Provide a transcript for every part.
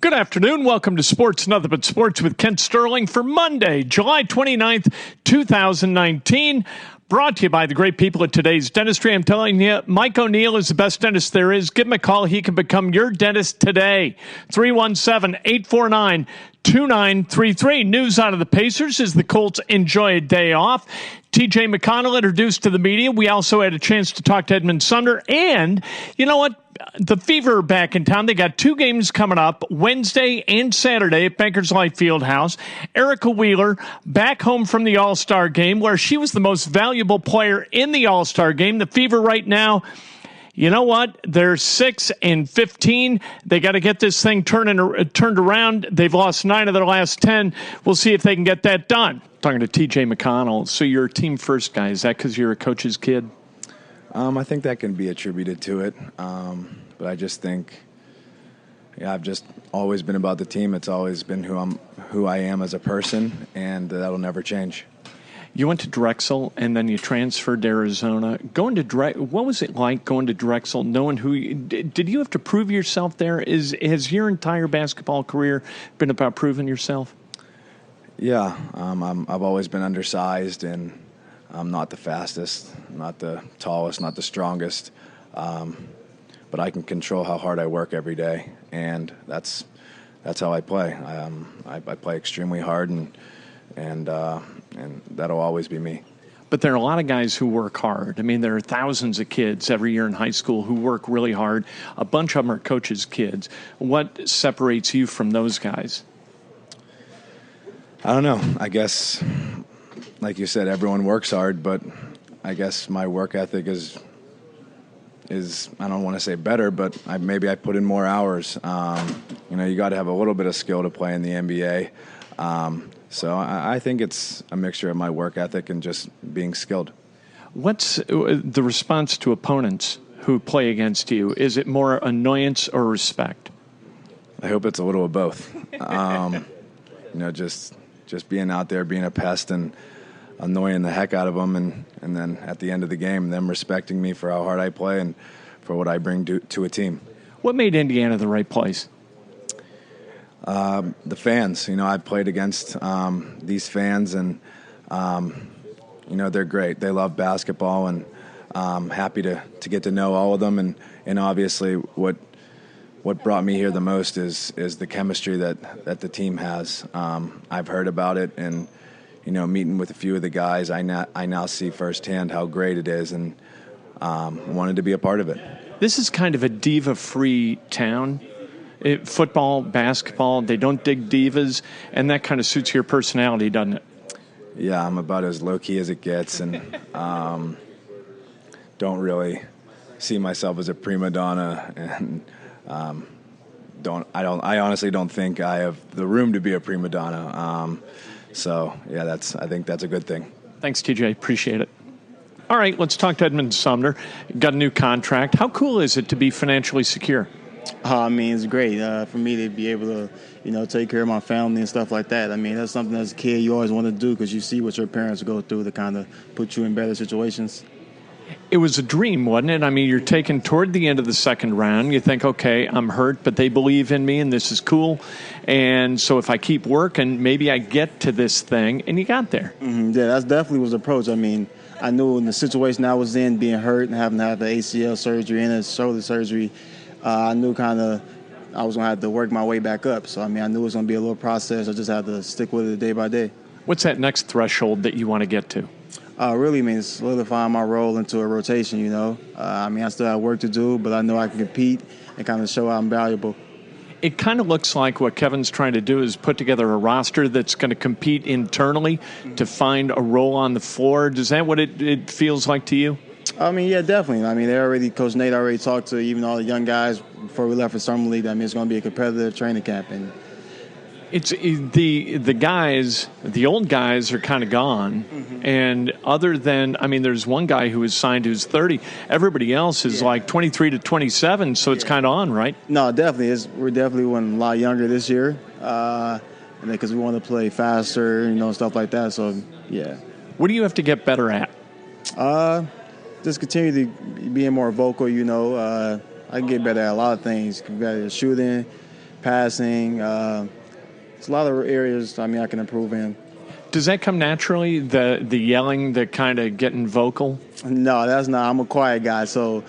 Good afternoon. Welcome to Sports Nothing But Sports with Kent Sterling for Monday, July 29th, 2019. Brought to you by the great people at Today's Dentistry. I'm telling you, Mike O'Neill is the best dentist there is. Give him a call. He can become your dentist today. 317-849-2933. News out of the Pacers as the Colts enjoy a day off. TJ McConnell introduced to the media. We also had a chance to talk to Edmund Sumner. And you know what? The Fever are back in town. They got two games coming up, Wednesday and Saturday at Bankers Life Fieldhouse. Erica Wheeler back home from the All-Star game where she was the most valuable player in the All-Star game. The Fever right now, you know what? They're 6-15. They got to get this thing turned around. They've lost 9 of their last 10. We'll see if they can get that done. Talking to TJ McConnell. So you're a team first guy. Is that because you're a coach's kid? I think that can be attributed to it. But I just think, I've just always been about the team. It's always been who I am as a person, and that'll never change. You went to Drexel, and then you transferred to Arizona. What was it like going to Drexel, knowing did you have to prove yourself there? Has your entire basketball career been about proving yourself? Yeah, I've always been undersized, and I'm not the fastest, not the tallest, not the strongest, but I can control how hard I work every day, and that's how I play. I play extremely hard, and that'll always be me. But there are a lot of guys who work hard. I mean, there are thousands of kids every year in high school who work really hard. A bunch of them are coaches' kids. What separates you from those guys? I don't know. I guess, like you said, everyone works hard, but I guess my work ethic is I don't want to say better, but maybe I put in more hours. You got to have a little bit of skill to play in the NBA. So I think it's a mixture of my work ethic and just being skilled. What's the response to opponents who play against you? Is it more annoyance or respect? I hope it's a little of both. Just being out there, being a pest and annoying the heck out of them, and then at the end of the game, them respecting me for how hard I play and for what I bring to a team. What made Indiana the right place? The fans. I've played against these fans, and they're great. They love basketball, and I'm happy to get to know all of them. And obviously, what brought me here the most is the chemistry that the team has. I've heard about it, and meeting with a few of the guys, I now see firsthand how great it is, and wanted to be a part of it. This is kind of a diva-free town. Football, basketball, they don't dig divas, and that kind of suits your personality, doesn't it? Yeah, I'm about as low-key as it gets, and don't really see myself as a prima donna, and I honestly don't think I have the room to be a prima donna. I think that's a good thing. Thanks, TJ. Appreciate it. All right, let's talk to Edmund Sumner. Got a new contract. How cool is it to be financially secure? It's great for me to be able to, take care of my family and stuff like that. That's something as a kid you always want to do because you see what your parents go through to kind of put you in better situations. It was a dream, wasn't it? You're taken toward the end of the second round. You think, okay, I'm hurt, but they believe in me, and this is cool. And so if I keep working, maybe I get to this thing, and you got there. Mm-hmm. Yeah, that definitely was the approach. I knew in the situation I was in, being hurt and having to have the ACL surgery and a shoulder surgery, I knew kind of I was going to have to work my way back up. So, I knew it was going to be a little process. I just had to stick with it day by day. What's that next threshold that you want to get to? Really solidifying my role into a rotation, I still have work to do, but I know I can compete and kind of show how I'm valuable. It kind of looks like what Kevin's trying to do is put together a roster that's going to compete internally to find a role on the floor. Is that what it feels like to you? Yeah, definitely. Coach Nate already talked to even all the young guys before we left for Summer League. It's going to be a competitive training camp. And it's the guys, the old guys are kind of gone. Mm-hmm. And other than, there's one guy who was signed who's 30. Everybody else is like 23 to 27, so it's kind of on, right? No, definitely. We're definitely a lot younger this year because we want to play faster, stuff like that. So, yeah. What do you have to get better at? Just continue to be more vocal, I can get better at a lot of things. Better at shooting, passing. There's a lot of areas, I can improve in. Does that come naturally, the yelling, the kind of getting vocal? No, that's not. I'm a quiet guy, so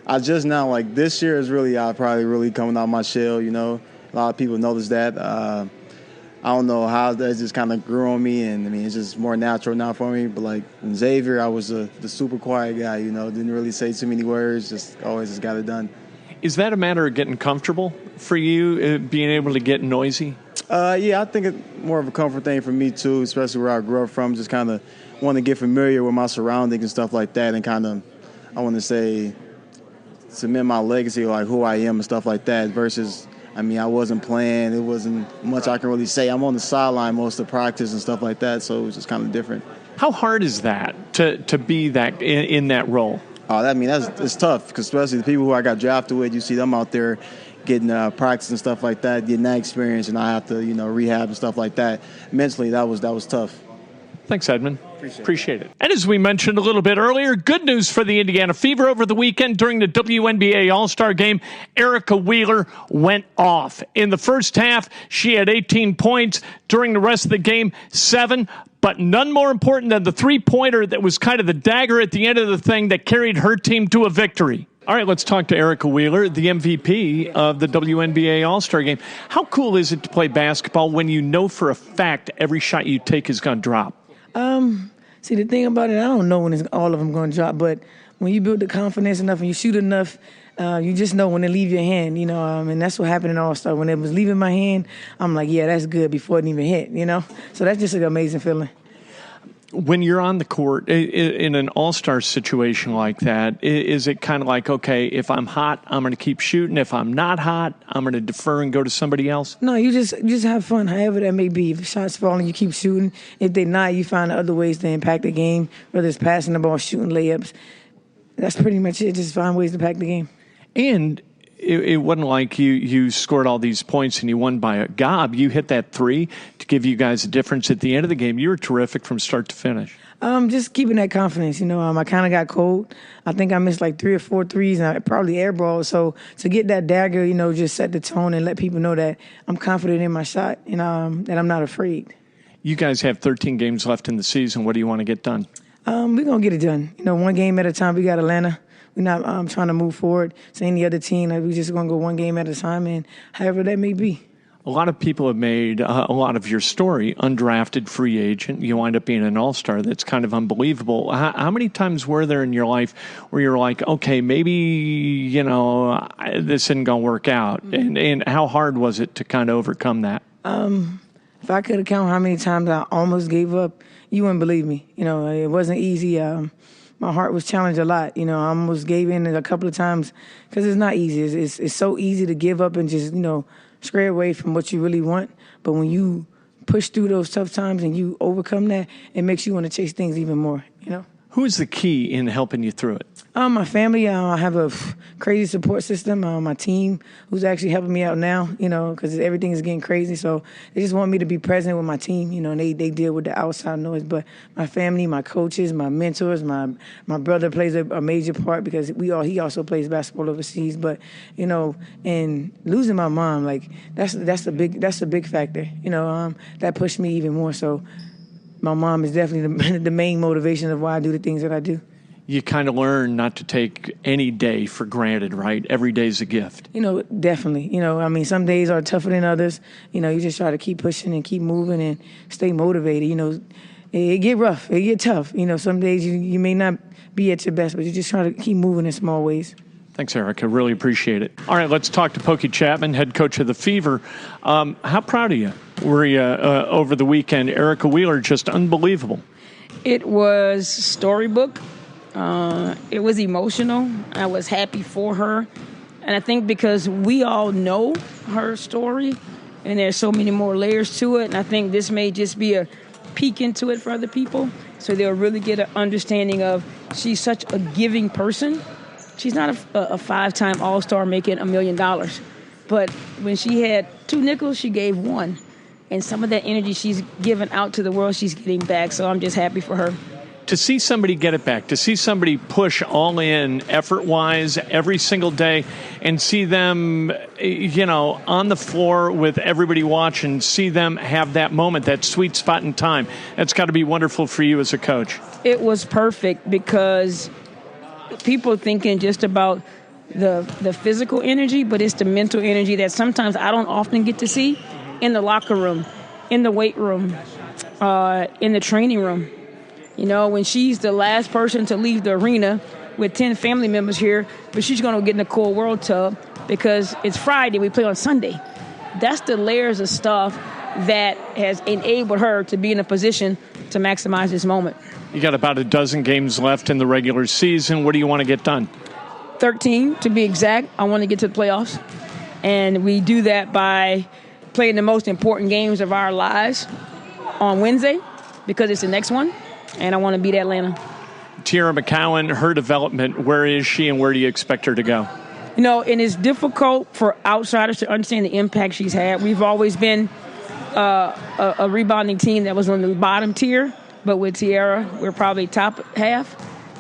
I just now, like, this year is really, I probably really coming out my shell, A lot of people notice that. I don't know how that just kind of grew on me, and, it's just more natural now for me. But, like, in Xavier, I was the super quiet guy, Didn't really say too many words, just always just got it done. Is that a matter of getting comfortable for you, being able to get noisy? Yeah, I think it's more of a comfort thing for me, too, especially where I grew up from. Just kind of want to get familiar with my surroundings and stuff like that, and kind of, I want to say, cement my legacy, like who I am and stuff like that, versus, I wasn't playing. It wasn't much I can really say. I'm on the sideline most of the practice and stuff like that, so it was just kind of different. How hard is that to be that in that role? Oh, it's tough, because especially the people who I got drafted with, you see them out there getting practice and stuff like that, getting that experience, and I have to, rehab and stuff like that. Mentally, that was tough. Thanks, Edmund. Appreciate it. And as we mentioned a little bit earlier, good news for the Indiana Fever over the weekend during the WNBA All-Star Game. Erica Wheeler went off. In the first half, she had 18 points. During the rest of the game, 7. But none more important than the three-pointer that was kind of the dagger at the end of the thing that carried her team to a victory. All right, let's talk to Erica Wheeler, the MVP of the WNBA All-Star Game. How cool is it to play basketball when you know for a fact every shot you take is going to drop? See, the thing about it, I don't know when all of them going to drop, but when you build the confidence enough and you shoot enough, you just know when they leave your hand, and that's what happened in All-Star. When it was leaving my hand, I'm like, yeah, that's good before it even hit, So that's just an amazing feeling. When you're on the court in an all-star situation like that, is it kind of like, okay, if I'm hot, I'm going to keep shooting. If I'm not hot, I'm going to defer and go to somebody else? No, you just have fun, however that may be. If shots falling, you keep shooting. If they're not, you find other ways to impact the game, whether it's passing the ball, shooting layups. That's pretty much it. Just find ways to impact the game. And it wasn't like you scored all these points and you won by a gob. You hit that 3 to give you guys a difference at the end of the game. You were terrific from start to finish. Just keeping that confidence. I kind of got cold. I think I missed like 3 or 4 threes, and I probably airballed. So to get that dagger, just set the tone and let people know that I'm confident in my shot and that I'm not afraid. You guys have 13 games left in the season. What do you want to get done? We're going to get it done. One game at a time. We got Atlanta. We're not trying to move forward to any other team. We're just going to go one game at a time, and however that may be. A lot of people have made a lot of your story undrafted free agent. You wind up being an all-star. That's kind of unbelievable. How many times were there in your life where you're like, okay, maybe, this isn't going to work out? And how hard was it to kind of overcome that? If I could count how many times I almost gave up, you wouldn't believe me. It wasn't easy. My heart was challenged a lot. I almost gave in a couple of times because it's not easy. It's so easy to give up and just, stray away from what you really want. But when you push through those tough times and you overcome that, it makes you want to chase things even more, Who is the key in helping you through it? My family. I have a crazy support system. My team, who's actually helping me out now, because everything is getting crazy. So they just want me to be present with my team, and they deal with the outside noise. But my family, my coaches, my mentors, my brother plays a major part because he also plays basketball overseas. But and losing my mom, like that's a big factor. That pushed me even more. So my mom is definitely the main motivation of why I do the things that I do. You kind of learn not to take any day for granted, right? Every day's a gift. Definitely. Some days are tougher than others. You just try to keep pushing and keep moving and stay motivated. It get rough. It get tough. Some days you may not be at your best, but you just try to keep moving in small ways. Thanks, Eric. I really appreciate it. All right, let's talk to Pokey Chatman, head coach of the Fever. How proud of you were you over the weekend? Erica Wheeler, just unbelievable. It was storybook. It was emotional. I was happy for her. And I think because we all know her story and there's so many more layers to it, and I think this may just be a peek into it for other people so they'll really get an understanding of she's such a giving person. She's not a 5-time All-Star making $1 million. But when she had 2 nickels, she gave 1. And some of that energy she's given out to the world, she's getting back. So I'm just happy for her. to see somebody get it back, to see somebody push all in effort-wise every single day and see them, on the floor with everybody watching, see them have that moment, that sweet spot in time. That's got to be wonderful for you as a coach. It was perfect because people thinking just about the physical energy, but it's the mental energy that sometimes I don't often get to see in the locker room, in the weight room, in the training room. When she's the last person to leave the arena with 10 family members here, but she's going to get in the cool world tub because it's Friday, we play on Sunday. That's the layers of stuff that has enabled her to be in a position to maximize this moment. You got about a dozen games left in the regular season. What do you want to get done? 13, to be exact. I want to get to the playoffs. And we do that by playing the most important games of our lives on Wednesday because it's the next one. And I want to beat Atlanta. Tiara McCowan, her development, where is she and where do you expect her to go? And it's difficult for outsiders to understand the impact she's had. We've always been a rebounding team that was on the bottom tier. But with Tiara, we're probably top half.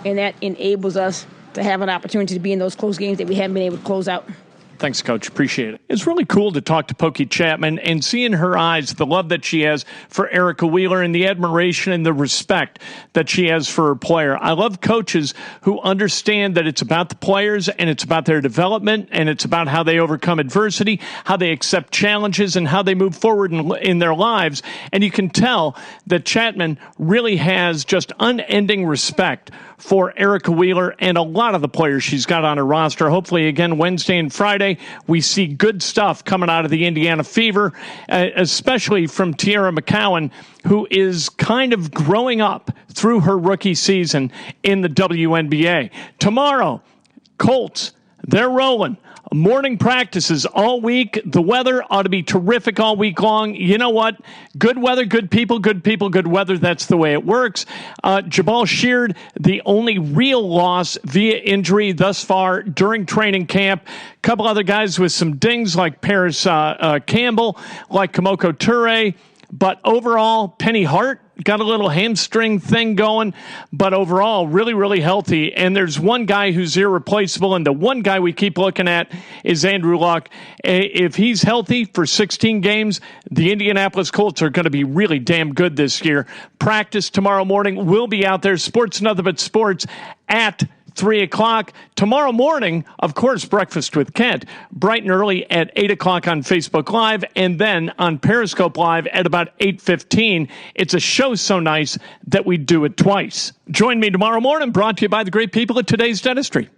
And that enables us to have an opportunity to be in those close games that we haven't been able to close out. Thanks, Coach. Appreciate it. It's really cool to talk to Pokey Chatman and see in her eyes the love that she has for Erica Wheeler and the admiration and the respect that she has for her player. I love coaches who understand that it's about the players and it's about their development and it's about how they overcome adversity, how they accept challenges, and how they move forward in their lives. And you can tell that Chatman really has just unending respect for Erica Wheeler and a lot of the players she's got on her roster. Hopefully, again, Wednesday and Friday, we see good stuff coming out of the Indiana Fever, especially from Tiara McCowan, who is kind of growing up through her rookie season in the WNBA. Tomorrow, Colts, they're rolling. Morning practices all week. The weather ought to be terrific all week long. You know what? Good weather, good people, good weather. That's the way it works. Jabal Sheard, the only real loss via injury thus far during training camp. A couple other guys with some dings like Paris Campbell, like Kamoko Toure. But overall, Penny Hart got a little hamstring thing going, but overall, really, really healthy. And there's one guy who's irreplaceable, and the one guy we keep looking at is Andrew Luck. If he's healthy for 16 games, the Indianapolis Colts are going to be really damn good this year. Practice tomorrow morning. We'll be out there. Sports Nothing But Sports at 3 o'clock. Tomorrow morning, of course, Breakfast with Kent, bright and early at 8 o'clock on Facebook Live, and then on Periscope Live at about 8:15. It's a show so nice that we do it twice. Join me tomorrow morning, brought to you by the great people at Today's Dentistry.